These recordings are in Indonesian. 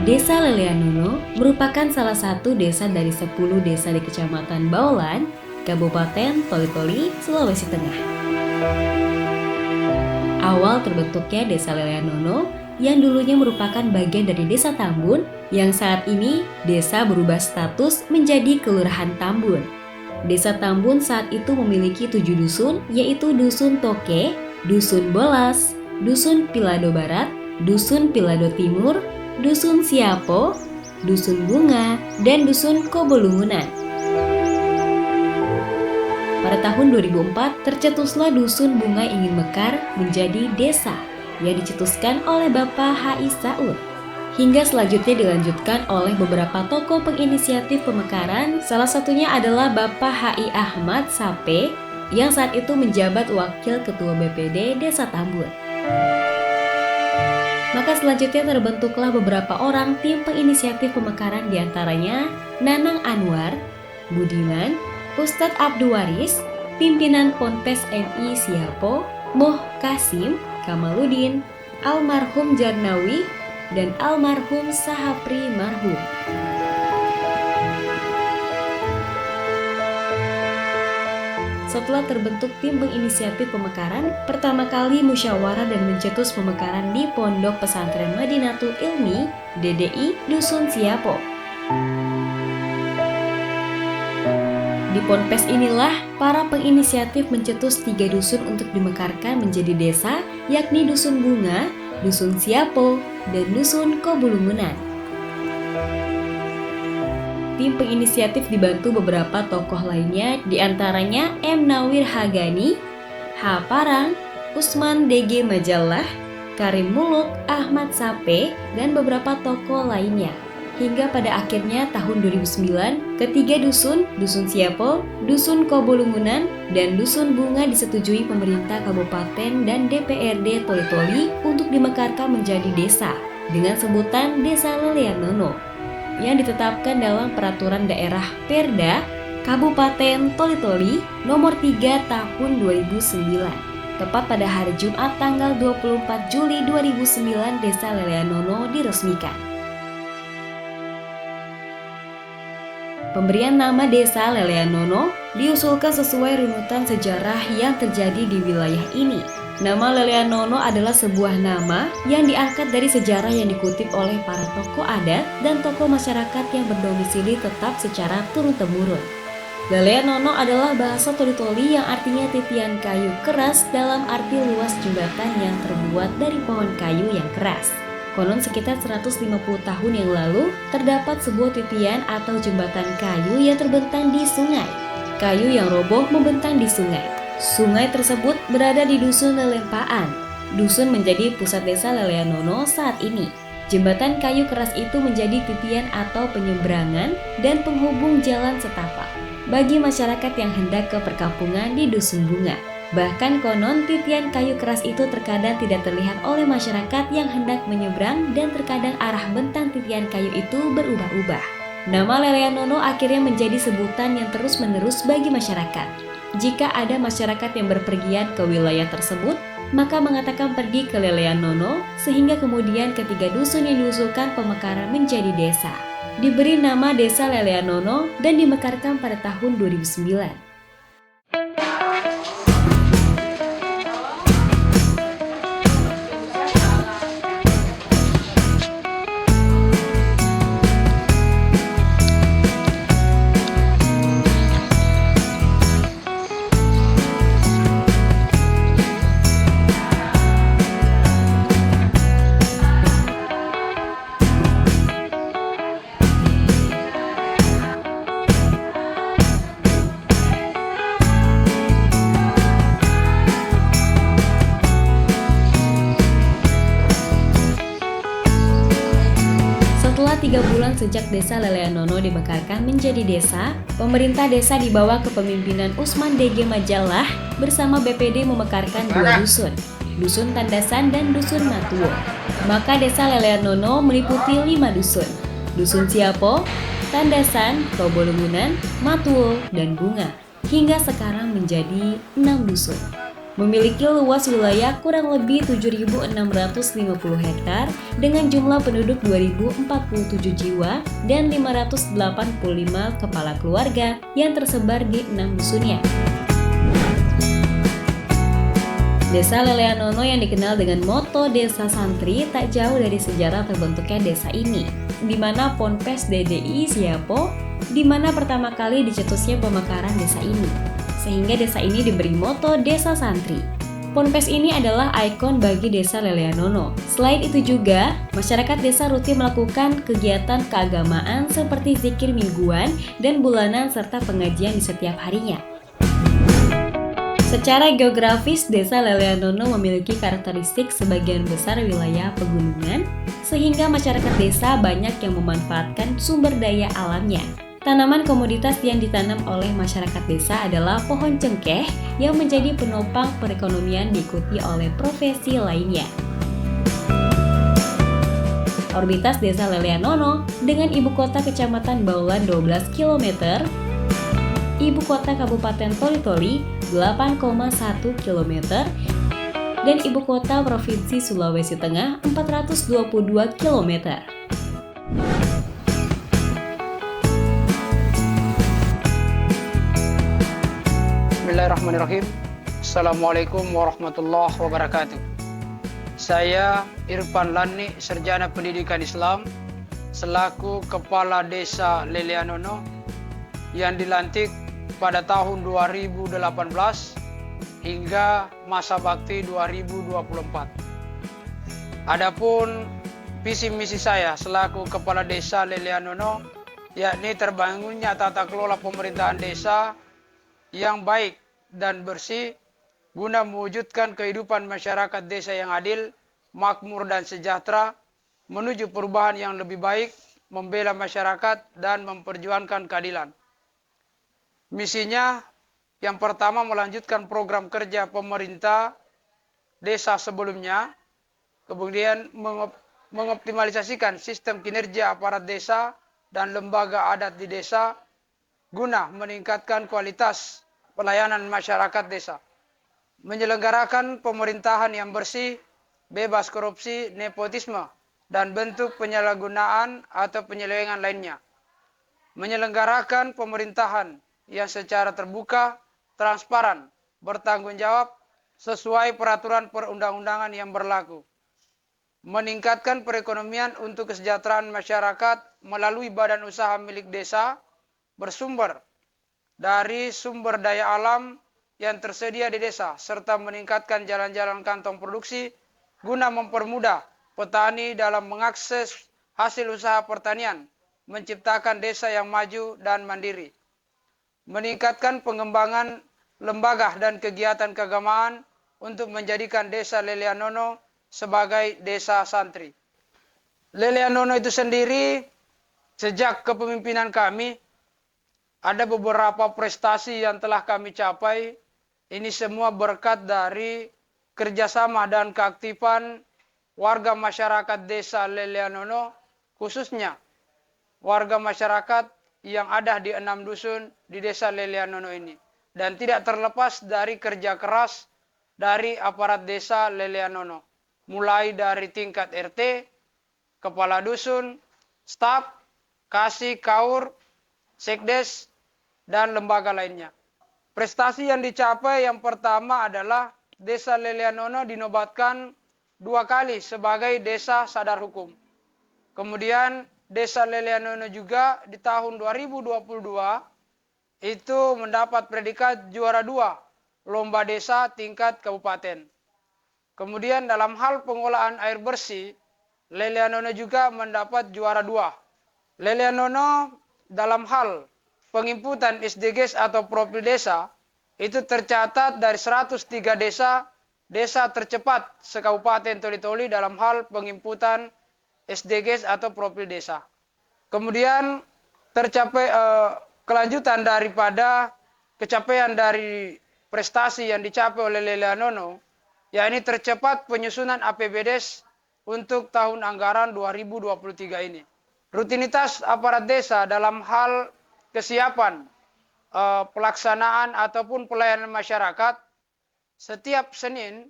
Desa Leleanono merupakan salah satu desa dari 10 desa di Kecamatan Baolan, Kabupaten Toli-Toli, Sulawesi Tengah. Awal terbentuknya Desa Leleanono yang dulunya merupakan bagian dari Desa Tambun, yang saat ini desa berubah status menjadi Kelurahan Tambun. Desa Tambun saat itu memiliki 7 dusun, yaitu Dusun Toke, Dusun Bolas, Dusun Pilado Barat, Dusun Pilado Timur, Dusun Siapo, Dusun Bunga, dan Dusun Kobolungunan. Pada tahun 2004, tercetuslah Dusun Bunga Ingin Mekar menjadi desa yang dicetuskan oleh Bapak H.I. Saud. Hingga selanjutnya dilanjutkan oleh beberapa tokoh penginisiatif pemekaran, salah satunya adalah Bapak H.I. Ahmad Sape yang saat itu menjabat Wakil Ketua BPD Desa Tambun. Maka selanjutnya terbentuklah beberapa orang tim penginisiatif pemekaran, diantaranya Nanang Anwar, Budiman, Ustadz Abduwaris, pimpinan Ponpes MI Siapo, Moh Kasim, Kamaludin, almarhum Jarnawi, dan almarhum Sahapri Marhum. Setelah terbentuk tim penginisiatif pemekaran, pertama kali musyawarah dan mencetus pemekaran di Pondok Pesantren Madinatul Ilmi, DDI, Dusun Siapo. Di Ponpes inilah para penginisiatif mencetus 3 dusun untuk dimekarkan menjadi desa, yakni Dusun Bunga, Dusun Siapo, dan Dusun Kobolungunan. Tim penginisiatif dibantu beberapa tokoh lainnya, diantaranya M. Nawir Hagani, H. Parang, Usman DG Majallah, Karim Muluk, Ahmad Sape, dan beberapa tokoh lainnya. Hingga pada akhirnya tahun 2009, ketiga dusun, Dusun Siapo, Dusun Kobolungunan, dan Dusun Bunga disetujui pemerintah kabupaten dan DPRD Toli-Toli untuk dimekarkan menjadi desa dengan sebutan Desa Leleanono yang ditetapkan dalam Peraturan Daerah Perda Kabupaten Toli-Toli Nomor 3 Tahun 2009. Tepat pada hari Jumat tanggal 24 Juli 2009, Desa Leleanono diresmikan. Pemberian nama Desa Leleanono diusulkan sesuai runutan sejarah yang terjadi di wilayah ini. Nama Leleanono adalah sebuah nama yang diangkat dari sejarah yang dikutip oleh para tokoh adat dan tokoh masyarakat yang berdomisili tetap secara turun-temurun. Leleanono adalah bahasa Toli-Toli yang artinya titian kayu keras dalam arti luas jembatan yang terbuat dari pohon kayu yang keras. Konon sekitar 150 tahun yang lalu, terdapat sebuah titian atau jembatan kayu yang terbentang di sungai. Kayu yang roboh membentang di sungai. Sungai tersebut berada di Dusun Lelempaan. Dusun menjadi pusat Desa Leleanono saat ini. Jembatan kayu keras itu menjadi titian atau penyeberangan dan penghubung jalan setapak bagi masyarakat yang hendak ke perkampungan di Dusun Bunga. Bahkan konon titian kayu keras itu terkadang tidak terlihat oleh masyarakat yang hendak menyeberang dan terkadang arah bentang titian kayu itu berubah-ubah. Nama Leleanono akhirnya menjadi sebutan yang terus-menerus bagi masyarakat. Jika ada masyarakat yang berpergian ke wilayah tersebut, maka mengatakan pergi ke Leleanono, sehingga kemudian ketiga dusun yang diusulkan pemekaran menjadi desa. Diberi nama Desa Leleanono dan dimekarkan pada tahun 2009. Setelah 3 bulan sejak Desa Leleanono dimekarkan menjadi desa, pemerintah desa di bawah kepemimpinan Usman DG Majallah bersama BPD memekarkan 2 dusun, Dusun Tandasan dan Dusun Matuwo. Maka Desa Leleanono meliputi 5 dusun, Dusun Siapo, Tandasan, Kobolungunan, Matuwo, dan Bunga. Hingga sekarang menjadi 6 dusun. memiliki luas wilayah kurang lebih 7.650 hektar dengan jumlah penduduk 2.047 jiwa dan 585 kepala keluarga yang tersebar di 6 dusunnya. Desa Leleanono yang dikenal dengan moto Desa Santri tak jauh dari sejarah terbentuknya desa ini, di mana Ponpes DDI Siapo, di mana pertama kali dicetusnya pemekaran desa ini, sehingga desa ini diberi moto Desa Santri. Ponpes ini adalah ikon bagi Desa Leleanono. Selain itu juga, masyarakat desa rutin melakukan kegiatan keagamaan seperti zikir mingguan dan bulanan serta pengajian di setiap harinya. Secara geografis, Desa Leleanono memiliki karakteristik sebagian besar wilayah pegunungan, sehingga masyarakat desa banyak yang memanfaatkan sumber daya alamnya. Tanaman komoditas yang ditanam oleh masyarakat desa adalah pohon cengkeh yang menjadi penopang perekonomian diikuti oleh profesi lainnya. Orbitas Desa Leleanono dengan ibu kota Kecamatan Baulan 12 km, ibu kota Kabupaten Toli-Toli 8,1 km, dan ibu kota Provinsi Sulawesi Tengah 422 km. Bismillahirrahmanirrahim. Assalamualaikum warahmatullahi wabarakatuh. Saya Irfan Lani, Sarjana Pendidikan Islam, selaku Kepala Desa Leleanono yang dilantik pada tahun 2018 hingga masa bakti 2024. Adapun visi misi saya selaku Kepala Desa Leleanono yakni terbangunnya tata kelola pemerintahan desa yang baik dan bersih guna mewujudkan kehidupan masyarakat desa yang adil, makmur dan sejahtera menuju perubahan yang lebih baik, membela masyarakat dan memperjuangkan keadilan. Misinya yang pertama melanjutkan program kerja pemerintah desa sebelumnya, kemudian mengoptimalisasikan sistem kinerja aparat desa dan lembaga adat di desa guna meningkatkan kualitas pelayanan masyarakat desa, menyelenggarakan pemerintahan yang bersih, bebas korupsi, nepotisme, dan bentuk penyalahgunaan atau penyelewengan lainnya, menyelenggarakan pemerintahan yang secara terbuka, transparan, bertanggung jawab, sesuai peraturan perundang-undangan yang berlaku, meningkatkan perekonomian untuk kesejahteraan masyarakat melalui badan usaha milik desa, bersumber dari sumber daya alam yang tersedia di desa, serta meningkatkan jalan-jalan kantong produksi guna mempermudah petani dalam mengakses hasil usaha pertanian, menciptakan desa yang maju dan mandiri, meningkatkan pengembangan lembaga dan kegiatan keagamaan untuk menjadikan Desa Leleanono sebagai desa santri. Leleanono itu sendiri sejak kepemimpinan kami ada beberapa prestasi yang telah kami capai. Ini semua berkat dari kerjasama dan keaktifan warga masyarakat Desa Leleanono, khususnya warga masyarakat yang ada di 6 dusun di Desa Leleanono ini. Dan tidak terlepas dari kerja keras dari aparat Desa Leleanono. Mulai dari tingkat RT, kepala dusun, staf, kasih, kaur, sekdes, dan lembaga lainnya. Prestasi yang dicapai yang pertama adalah Desa Leleanono dinobatkan 2 kali sebagai desa sadar hukum. Kemudian Desa Leleanono juga di tahun 2022 itu mendapat predikat juara 2 lomba desa tingkat kabupaten. Kemudian dalam hal pengolahan air bersih, Leleanono juga mendapat juara 2. Leleanono dalam hal penginputan SDGs atau profil desa itu tercatat dari 103 desa, desa tercepat sekabupaten Toli-Toli dalam hal penginputan SDGs atau profil desa. Kemudian tercapai kelanjutan daripada capaian dari prestasi yang dicapai oleh Leleanono, yakni tercepat penyusunan APBDes untuk tahun anggaran 2023 ini. Rutinitas aparat desa dalam hal kesiapan pelaksanaan ataupun pelayanan masyarakat setiap Senin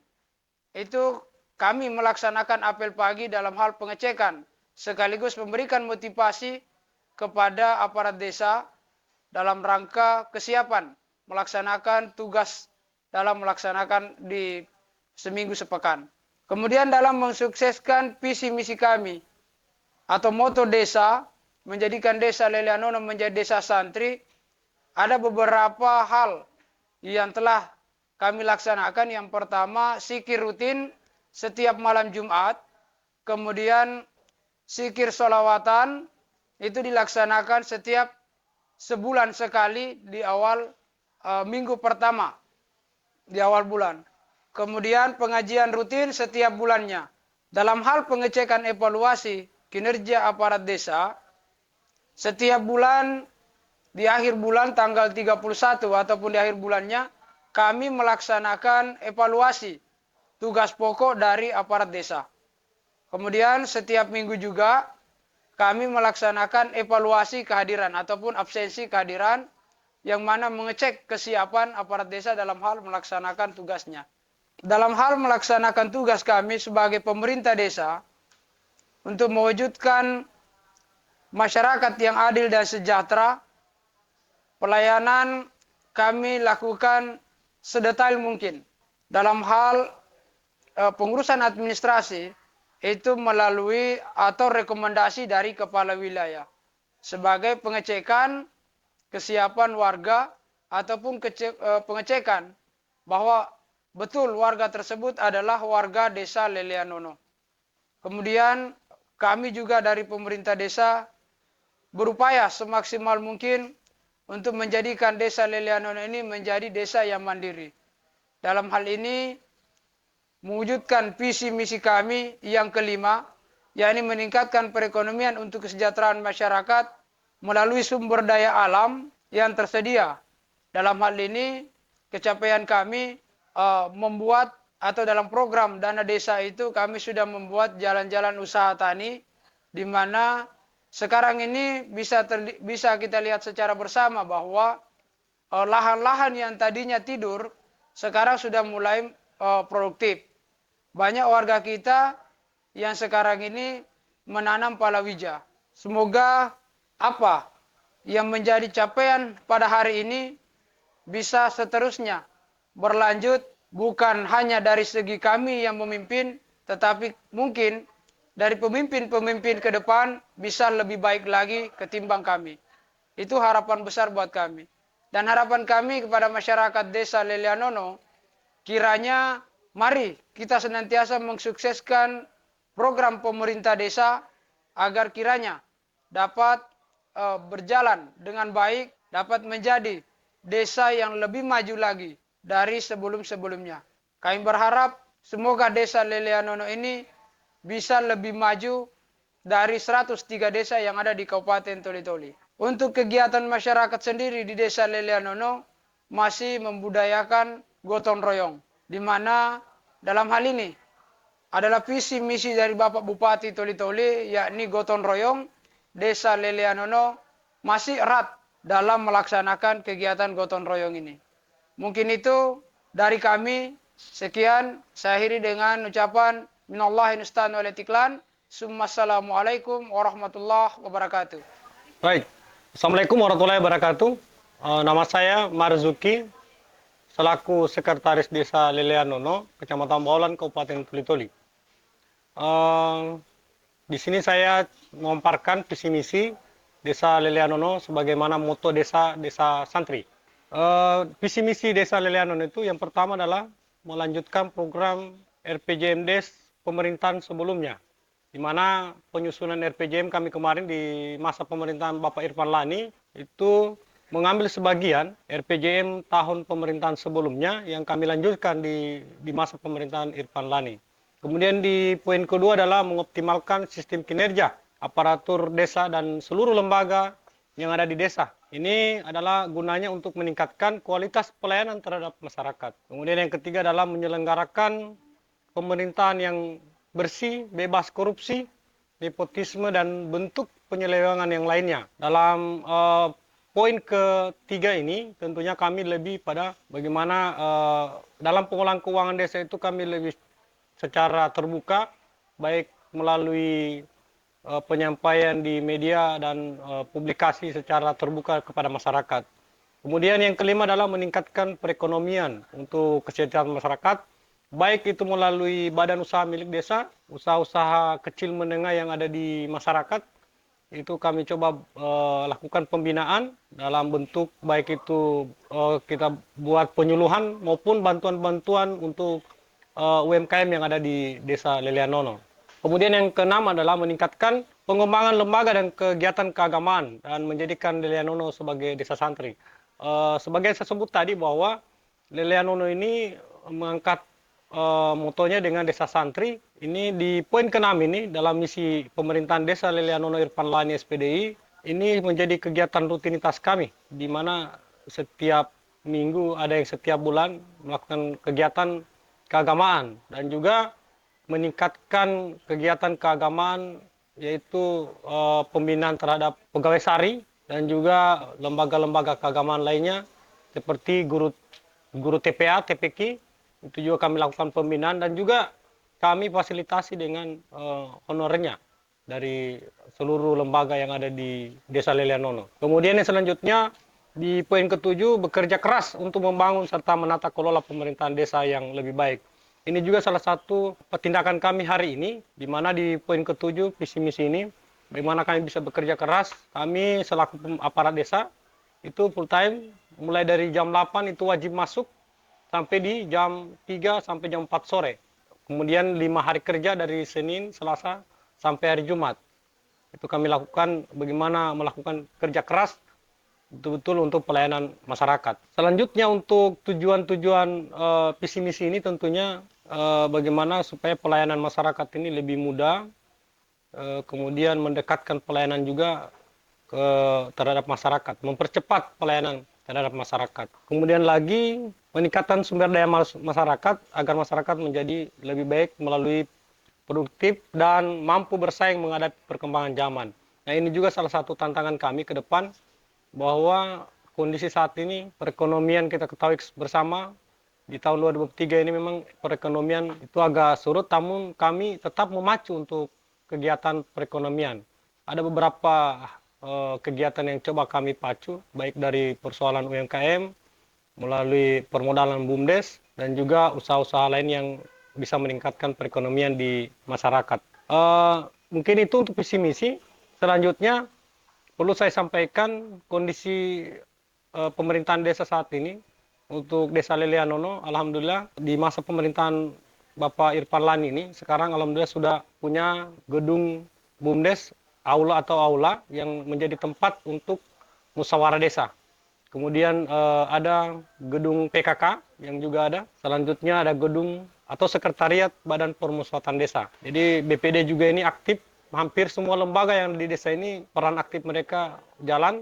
itu kami melaksanakan apel pagi dalam hal pengecekan sekaligus memberikan motivasi kepada aparat desa dalam rangka kesiapan melaksanakan tugas dalam melaksanakan di seminggu sepekan. Kemudian dalam mensukseskan visi misi kami atau moto desa, menjadikan desa Lelianono menjadi desa santri, ada beberapa hal yang telah kami laksanakan. Yang pertama, zikir rutin setiap malam Jumat. Kemudian zikir sholawatan itu dilaksanakan setiap sebulan sekali di awal minggu pertama di awal bulan. Kemudian pengajian rutin setiap bulannya. Dalam hal pengecekan evaluasi kinerja aparat desa, setiap bulan di akhir bulan tanggal 31 ataupun di akhir bulannya kami melaksanakan evaluasi tugas pokok dari aparat desa. Kemudian setiap minggu juga kami melaksanakan evaluasi kehadiran ataupun absensi kehadiran yang mana mengecek kesiapan aparat desa dalam hal melaksanakan tugasnya. Dalam hal melaksanakan tugas kami sebagai pemerintah desa untuk mewujudkan masyarakat yang adil dan sejahtera, pelayanan kami lakukan sedetail mungkin. Dalam hal pengurusan administrasi itu melalui atau rekomendasi dari kepala wilayah sebagai pengecekan kesiapan warga ataupun pengecekan bahwa betul warga tersebut adalah warga desa Lelianono. Kemudian kami juga dari pemerintah desa berupaya semaksimal mungkin untuk menjadikan desa Lelianono ini menjadi desa yang mandiri. Dalam hal ini mewujudkan visi misi kami yang kelima, yakni meningkatkan perekonomian untuk kesejahteraan masyarakat melalui sumber daya alam yang tersedia. Dalam hal ini capaian kami membuat atau dalam program dana desa itu kami sudah membuat jalan-jalan usaha tani, di mana sekarang ini bisa kita lihat secara bersama bahwa lahan-lahan yang tadinya tidur sekarang sudah mulai produktif. Banyak warga kita yang sekarang ini menanam palawija. Semoga apa yang menjadi capaian pada hari ini bisa seterusnya berlanjut, bukan hanya dari segi kami yang memimpin, tetapi mungkin dari pemimpin-pemimpin ke depan bisa lebih baik lagi ketimbang kami. Itu harapan besar buat kami. Dan harapan kami kepada masyarakat desa Lelianono, kiranya mari kita senantiasa mensukseskan program pemerintah desa agar kiranya dapat berjalan dengan baik, dapat menjadi desa yang lebih maju lagi dari sebelum-sebelumnya. Kami berharap semoga desa Lelianono ini bisa lebih maju dari 103 desa yang ada di Kabupaten Toli-Toli. Untuk kegiatan masyarakat sendiri di desa Lelianono masih membudayakan gotong royong, di mana dalam hal ini adalah visi misi dari Bapak Bupati Toli-Toli, yakni gotong royong. Desa Lelianono masih erat dalam melaksanakan kegiatan gotong royong ini. Mungkin itu dari kami. Sekian, saya akhiri dengan ucapan minallahi nusta'an wal itiklan. Assalamualaikum warahmatullahi wabarakatuh. Baik, Assalamualaikum warahmatullahi wabarakatuh. Nama saya Marzuki, selaku Sekretaris Desa Lelianono, Kecamatan Baulan, Kabupaten Toli-Toli. Di sini saya memaparkan visi misi Desa Lelianono sebagaimana moto desa santri. Visi misi Desa Lelianono itu yang pertama adalah melanjutkan program RPJMDes pemerintahan sebelumnya, di mana penyusunan RPJM kami kemarin di masa pemerintahan Bapak Irfan Lani itu mengambil sebagian RPJM tahun pemerintahan sebelumnya yang kami lanjutkan di masa pemerintahan Irfan Lani. Kemudian di poin kedua adalah mengoptimalkan sistem kinerja aparatur desa dan seluruh lembaga yang ada di desa. Ini adalah gunanya untuk meningkatkan kualitas pelayanan terhadap masyarakat. Kemudian yang ketiga adalah menyelenggarakan pemerintahan yang bersih, bebas korupsi, nepotisme, dan bentuk penyelewengan yang lainnya. Dalam poin ketiga ini tentunya kami lebih pada bagaimana dalam pengolahan keuangan desa itu kami lebih secara terbuka, baik melalui penyampaian di media dan publikasi secara terbuka kepada masyarakat. Kemudian yang kelima adalah meningkatkan perekonomian untuk kesejahteraan masyarakat, baik itu melalui badan usaha milik desa, usaha-usaha kecil menengah yang ada di masyarakat, itu kami coba lakukan pembinaan dalam bentuk baik itu kita buat penyuluhan maupun bantuan-bantuan untuk UMKM yang ada di Desa Lelianono. Kemudian yang keenam adalah meningkatkan pengembangan lembaga dan kegiatan keagamaan dan menjadikan Lelianono sebagai desa santri. Sebagai saya sebut tadi bahwa Lelianono ini mengangkat motonya dengan desa santri. Ini di poin ke-6 ini dalam misi pemerintahan desa Lelianono Irfan Lani SPDI, ini menjadi kegiatan rutinitas kami, di mana setiap minggu ada yang setiap bulan melakukan kegiatan keagamaan dan juga meningkatkan kegiatan keagamaan yaitu pembinaan terhadap pegawai sari dan juga lembaga-lembaga keagamaan lainnya seperti guru TPA, TPQ, itu juga kami lakukan pembinaan dan juga kami fasilitasi dengan honornya dari seluruh lembaga yang ada di Desa Lelianono. Kemudian yang selanjutnya di poin ke-7 bekerja keras untuk membangun serta menata kelola pemerintahan desa yang lebih baik. Ini juga salah satu tindakan kami hari ini, di mana di poin ke-7 visi misi ini, bagaimana kami bisa bekerja keras. Kami selaku aparat desa, itu full time, mulai dari jam 8 itu wajib masuk, sampai di jam 3 sampai jam 4 sore. Kemudian 5 hari kerja dari Senin, Selasa, sampai hari Jumat. Itu kami lakukan bagaimana melakukan kerja keras, betul-betul untuk pelayanan masyarakat. Selanjutnya untuk tujuan-tujuan visi misi ini tentunya bagaimana supaya pelayanan masyarakat ini lebih mudah, kemudian mendekatkan pelayanan juga terhadap masyarakat, mempercepat pelayanan terhadap masyarakat. Kemudian lagi meningkatkan sumber daya masyarakat agar masyarakat menjadi lebih baik melalui produktif dan mampu bersaing menghadapi perkembangan zaman. Nah, ini juga salah satu tantangan kami ke depan, bahwa kondisi saat ini perekonomian kita ketahui bersama di tahun 2023 ini memang perekonomian itu agak surut, namun kami tetap memacu untuk kegiatan perekonomian. Ada beberapa kegiatan yang coba kami pacu, baik dari persoalan UMKM, melalui permodalan BUMDes, dan juga usaha-usaha lain yang bisa meningkatkan perekonomian di masyarakat. Mungkin itu untuk visi misi. Selanjutnya, perlu saya sampaikan kondisi pemerintahan desa saat ini untuk Desa Lelianono. Alhamdulillah di masa pemerintahan Bapak Irfan Lani ini sekarang alhamdulillah sudah punya gedung BUMDes, aula yang menjadi tempat untuk musyawarah desa. Kemudian ada gedung PKK yang juga ada. Selanjutnya ada gedung atau sekretariat Badan Permusyawaratan Desa. Jadi BPD juga ini aktif. Hampir semua lembaga yang di desa ini peran aktif mereka jalan,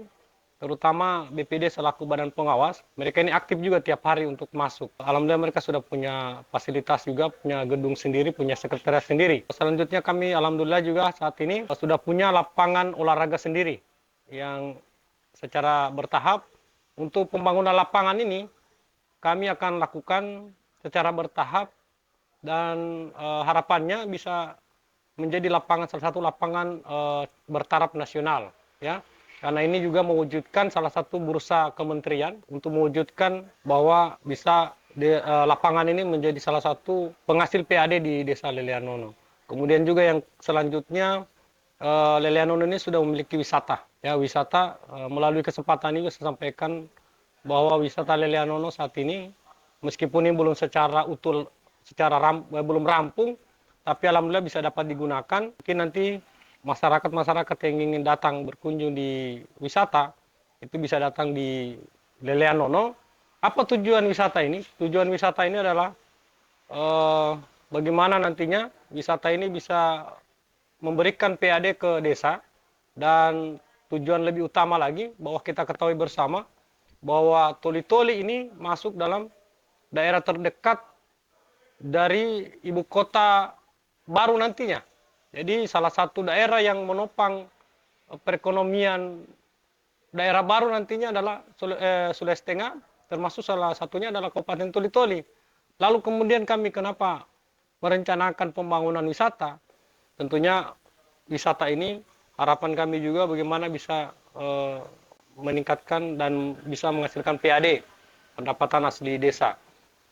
terutama BPD selaku badan pengawas. Mereka ini aktif juga tiap hari untuk masuk. Alhamdulillah mereka sudah punya fasilitas juga, punya gedung sendiri, punya sekretariat sendiri. Selanjutnya kami alhamdulillah juga saat ini sudah punya lapangan olahraga sendiri yang secara bertahap. Untuk pembangunan lapangan ini kami akan lakukan secara bertahap dan harapannya bisa menjadi salah satu lapangan bertaraf nasional, ya. Karena ini juga mewujudkan salah satu bursa kementerian untuk mewujudkan bahwa bisa lapangan ini menjadi salah satu penghasil PAD di Desa Lelianono. Kemudian juga yang selanjutnya Lelianono ini sudah memiliki wisata, ya, wisata. Melalui kesempatan ini saya sampaikan bahwa wisata Lelianono saat ini meskipun ini belum secara utuh, belum rampung, tapi alhamdulillah bisa dapat digunakan. Mungkin nanti masyarakat-masyarakat yang ingin datang berkunjung di wisata, itu bisa datang di Lelianono. Apa tujuan wisata ini? Tujuan wisata ini adalah bagaimana nantinya wisata ini bisa memberikan PAD ke desa, dan tujuan lebih utama lagi bahwa kita ketahui bersama bahwa Toli-Toli ini masuk dalam daerah terdekat dari ibu kota baru nantinya. Jadi salah satu daerah yang menopang perekonomian daerah baru nantinya adalah Sulawesi Tengah, termasuk salah satunya adalah Kabupaten Toli-Toli. Lalu kemudian kami kenapa merencanakan pembangunan wisata? Tentunya wisata ini harapan kami juga bagaimana bisa meningkatkan dan bisa menghasilkan PAD, pendapatan asli desa.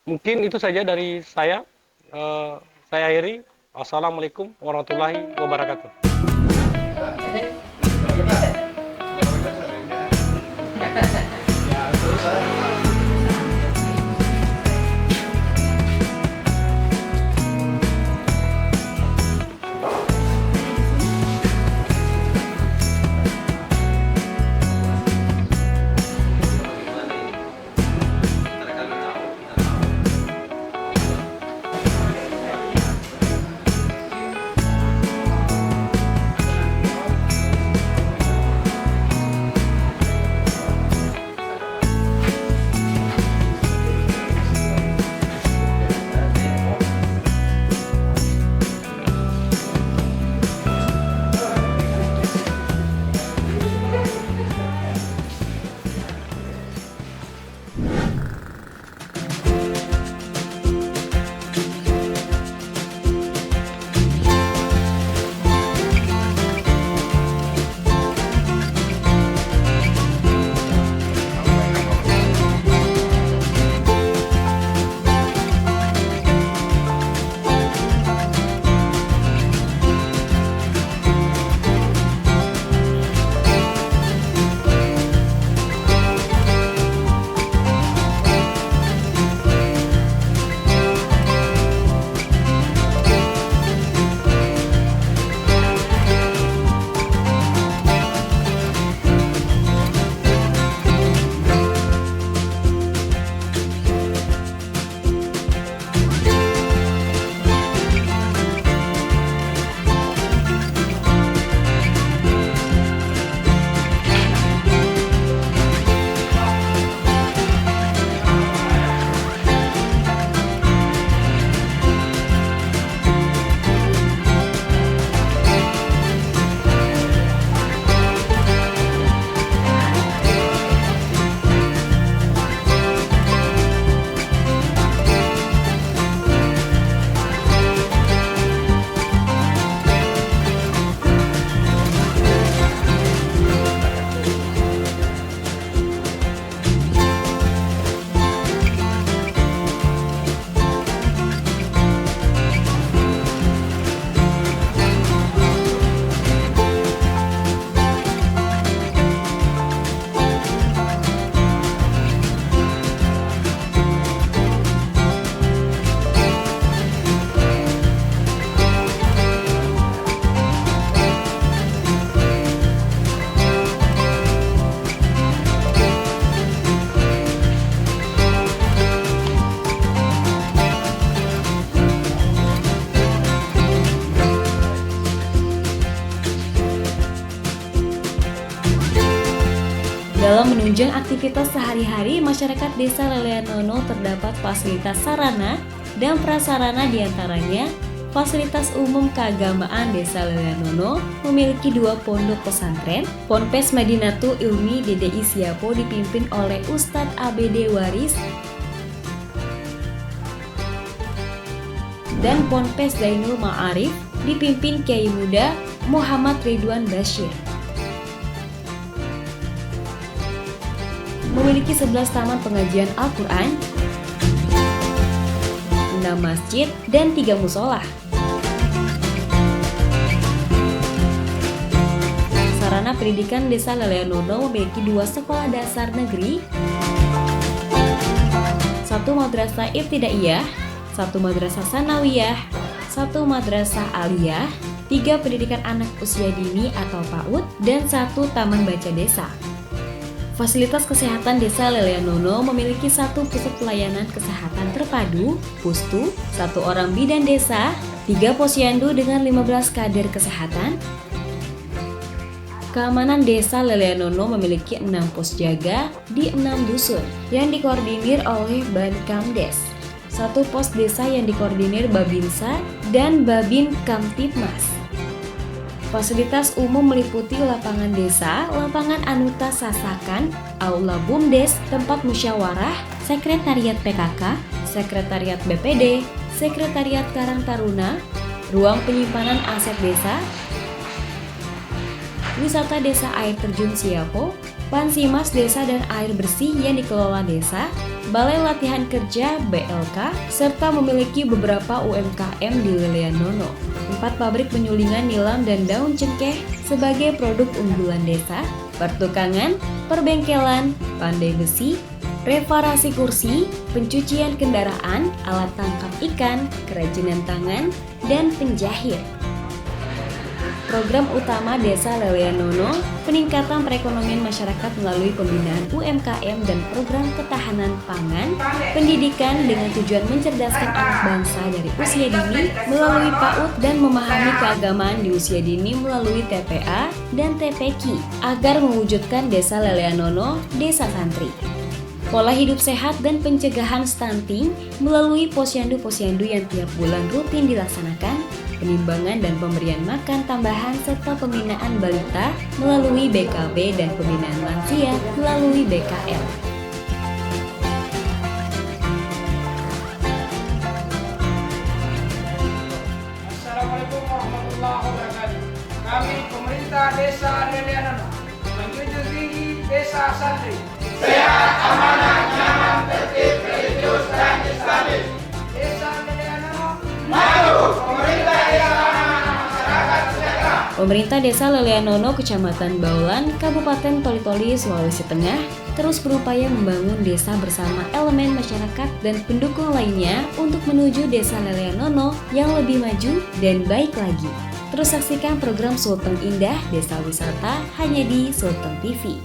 Mungkin itu saja dari saya. Saya akhiri. Wassalamualaikum warahmatullahi wabarakatuh. Dalam menunjang aktivitas sehari-hari, masyarakat Desa Leleanono terdapat fasilitas sarana dan prasarana, diantaranya fasilitas umum keagamaan. Desa Leleanono memiliki 2 pondok pesantren, Ponpes Madinatul Ilmi DDI Siapo dipimpin oleh Ustadz ABD Waris dan Ponpes Zainul Ma'arif dipimpin Kiai Muda Muhammad Ridwan Bashir. Memiliki 11 taman pengajian Al-Quran, 6 masjid, dan 3 musola. Sarana pendidikan Desa Leleanono memiliki 2 sekolah dasar negeri, 1 madrasah ibtidaiyah, 1 madrasah sanawiyah, 1 madrasah aliyah, 3 pendidikan anak usia dini atau PAUD, dan 1 taman baca desa. Fasilitas kesehatan Desa Leleanono memiliki 1 pusat pelayanan kesehatan terpadu, Pustu, 1 orang bidan desa, 3 posyandu dengan 15 kader kesehatan. Keamanan Desa Leleanono memiliki 6 pos jaga di 6 dusun yang dikoordinir oleh Bankamdes, 1 pos desa yang dikoordinir Babinsa dan Babin Kamtibmas. Fasilitas umum meliputi lapangan desa, lapangan Anuta Sasakan, aula BUMDes, tempat musyawarah, sekretariat PKK, sekretariat BPD, sekretariat Karang Taruna, ruang penyimpanan aset desa, wisata desa air terjun Siapo, Pansimas Desa dan Air Bersih yang dikelola desa, Balai Latihan Kerja BLK, serta memiliki beberapa UMKM di Lelean Nono. 4 pabrik penyulingan nilam dan daun cengkeh sebagai produk unggulan desa, pertukangan, perbengkelan, pandai besi, reparasi kursi, pencucian kendaraan, alat tangkap ikan, kerajinan tangan, dan penjahit. Program utama Desa Lelean Nono, peningkatan perekonomian masyarakat melalui pembinaan UMKM dan program ketahanan pangan, pendidikan dengan tujuan mencerdaskan anak bangsa dari usia dini melalui PAUD dan memahami keagamaan di usia dini melalui TPA dan TPQ agar mewujudkan Desa Lelean Nono, Desa Santri. Pola hidup sehat dan pencegahan stunting melalui posyandu-posyandu yang tiap bulan rutin dilaksanakan, penimbangan dan pemberian makan tambahan serta pembinaan balita melalui BKB dan pembinaan lansia melalui BKL. Assalamualaikum warahmatullahi wabarakatuh. Kami pemerintah Desa Lelean Nono menjunjung tinggi Desa Santri. Sehat, amanah, nyaman, tertib, religius, dan islamis. Desa Lelean Nono maju. Pemerintah Desa Lelean Nono, Kecamatan Baulan, Kabupaten Toli-Toli, Sulawesi Tengah, terus berupaya membangun desa bersama elemen masyarakat dan pendukung lainnya untuk menuju Desa Lelean Nono yang lebih maju dan baik lagi. Terus saksikan program Sulteng Indah Desa Wisata hanya di Sulteng TV.